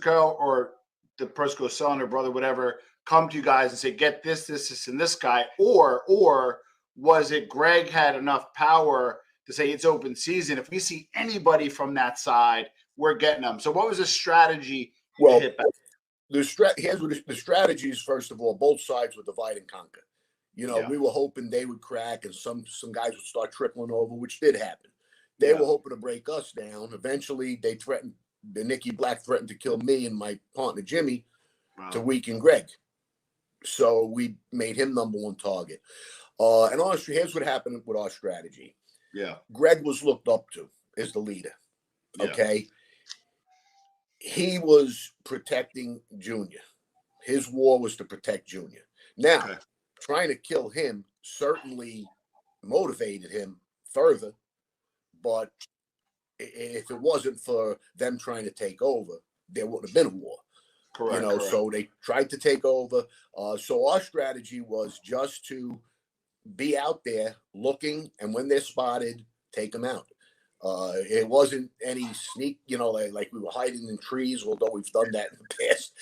Persico or the Persico's son or brother, whatever, come to you guys and say, get this, and this guy? Or was it Greg had enough power to say it's open season? If we see anybody from that side, we're getting them. So what was the strategy to hit back? Here's what the strategies. First of all, both sides would divide and conquer. We were hoping they would crack and some guys would start trickling over, which did happen. They were hoping to break us down. Eventually, Nicky Black threatened to kill me and my partner Jimmy to weaken Greg. So we made him number one target. And honestly, here's what happened with our strategy. Yeah. Greg was looked up to as the leader. Yeah. Okay. He was protecting Junior. His war was to protect Junior. Now, trying to kill him certainly motivated him further, but if it wasn't for them trying to take over, there wouldn't have been a war. Correct. So they tried to take over. So our strategy was just to be out there looking, and when they're spotted, take them out. It wasn't any sneak, like we were hiding in trees, although we've done that in the past,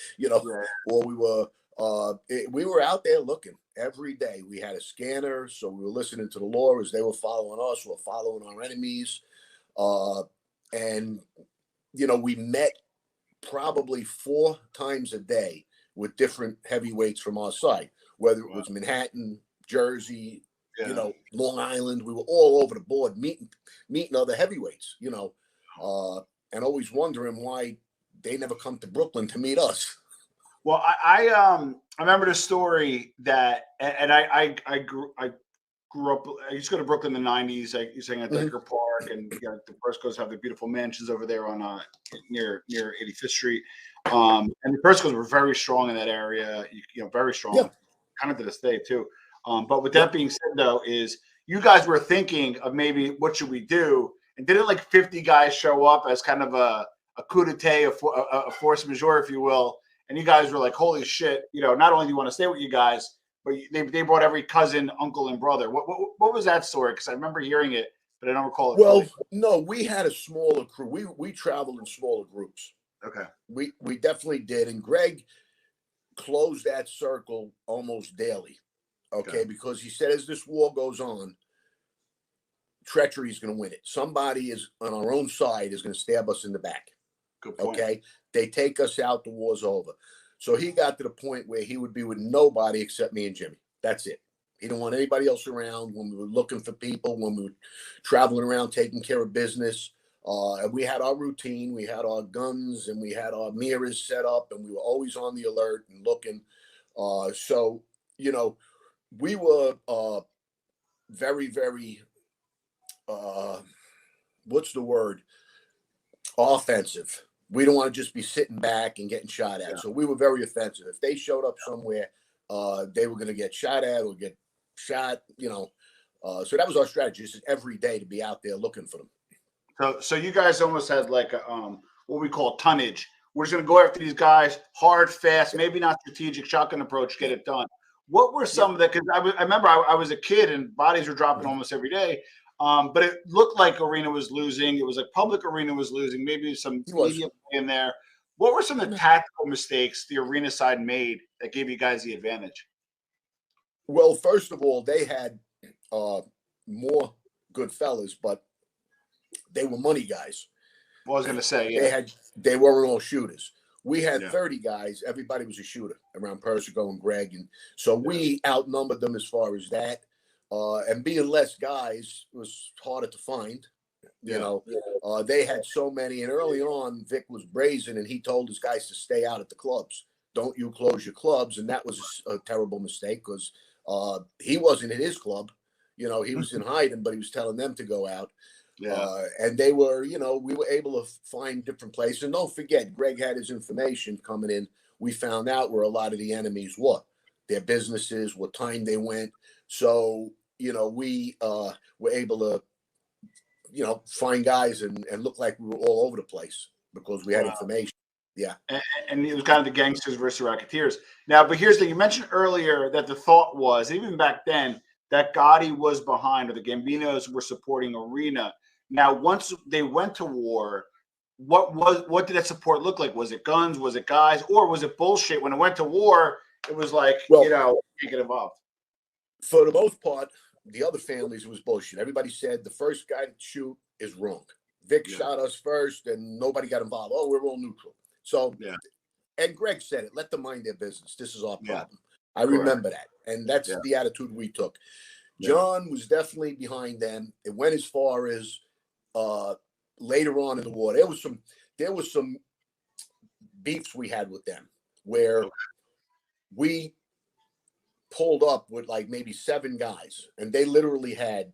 or we were out there looking every day. We had a scanner, so we were listening to the law as they were following us, we were following our enemies. And we met probably 4 times a day with different heavyweights from our side, whether it was Manhattan, Jersey, Long Island. We were all over the board meeting other heavyweights, and always wondering why they never come to Brooklyn to meet us. Well, I remember the story that, and I grew up. I used to go to Brooklyn in the '90s. I used to hang at Decker Park, and the Persicos have the beautiful mansions over there on near 85th Street. And the Persicos were very strong in that area. Very strong, kind of to this day too. But with that being said, though, is you guys were thinking of maybe what should we do, and didn't like 50 guys show up as kind of a coup d'etat, a force majeure, if you will, and you guys were like, holy shit, not only do you want to stay with you guys, but they brought every cousin, uncle, and brother. What was that story? Because I remember hearing it, but I don't recall it. Well, no, we had a smaller crew. We traveled in smaller groups. Okay. We definitely did, and Greg closed that circle almost daily. Okay, because he said as this war goes on, treachery is going to win it. Somebody is on our own side is going to stab us in the back. Good point. Okay, they take us out, the war's over. So he got to the point where he would be with nobody except me and Jimmy. That's it. He didn't want anybody else around when we were looking for people, when we were traveling around taking care of business. And we had our routine, we had our guns, and we had our mirrors set up, and we were always on the alert and looking. So, we were very, very, what's the word? Offensive. We don't want to just be sitting back and getting shot at. So we were very offensive. If they showed up somewhere, they were going to get shot at or get shot, So that was our strategy, just every day to be out there looking for them. So you guys almost had like a, what we call tonnage. We're just going to go after these guys hard, fast, maybe not strategic, shotgun approach, get it done. What were some of the, because I remember I was a kid and bodies were dropping almost every day. But it looked like Arena was losing. It was like Public Arena was losing. Maybe some media in there. What were some of the tactical mistakes the Arena side made that gave you guys the advantage? Well, first of all, they had more good fellas, but they were money guys. Well, I was going to say, they weren't all shooters. We had 30 guys. Everybody was a shooter around Persico and Greg. And so we outnumbered them as far as that. And being less guys was harder to find. They had so many. And early on, Vic was brazen, and he told his guys to stay out at the clubs. Don't you close your clubs. And that was a terrible mistake because he wasn't at his club. He was in hiding, but he was telling them to go out. And they were, we were able to find different places. And don't forget, Greg had his information coming in. We found out where a lot of the enemies were, their businesses, what time they went. So, we were able to, find guys and look like we were all over the place because we had information. Yeah. And it was kind of the gangsters versus racketeers. Now, but here's the thing. You mentioned earlier that the thought was, even back then, that Gotti was behind, or the Gambinos were supporting Arena. Now, once they went to war, what did that support look like? Was it guns? Was it guys? Or was it bullshit? When it went to war, it was like, Well, can't get involved. For the most part, the other families, it was bullshit. Everybody said the first guy to shoot is wrong. Vic shot us first and nobody got involved. Oh, we're all neutral. So, and Greg said it, let them mind their business. This is our problem. I remember that. And that's the attitude we took. John was definitely behind them. It went as far as later on in the war. There was some beefs we had with them where we pulled up with like maybe 7 guys, and they literally had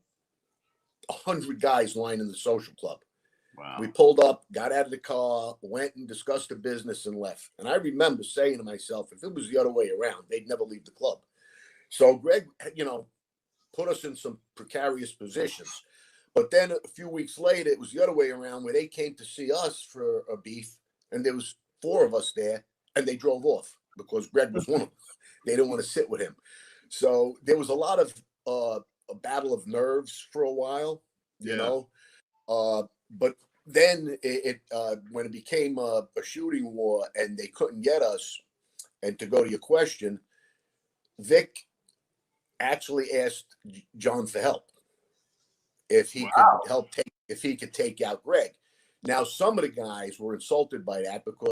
100 guys lining the social club. Wow. We pulled up, got out of the car, went and discussed the business and left. And I remember saying to myself, if it was the other way around, they'd never leave the club. So Greg, put us in some precarious positions. But then a few weeks later, it was the other way around where they came to see us for a beef, and there was 4 of us there, and they drove off because Greg was one of them. They didn't want to sit with him. So there was a lot of a battle of nerves for a while, you know. But then when it became a shooting war and they couldn't get us, and to go to your question, Vic actually asked John for help if he could help if he could take out Greg. Now, some of the guys were insulted by that because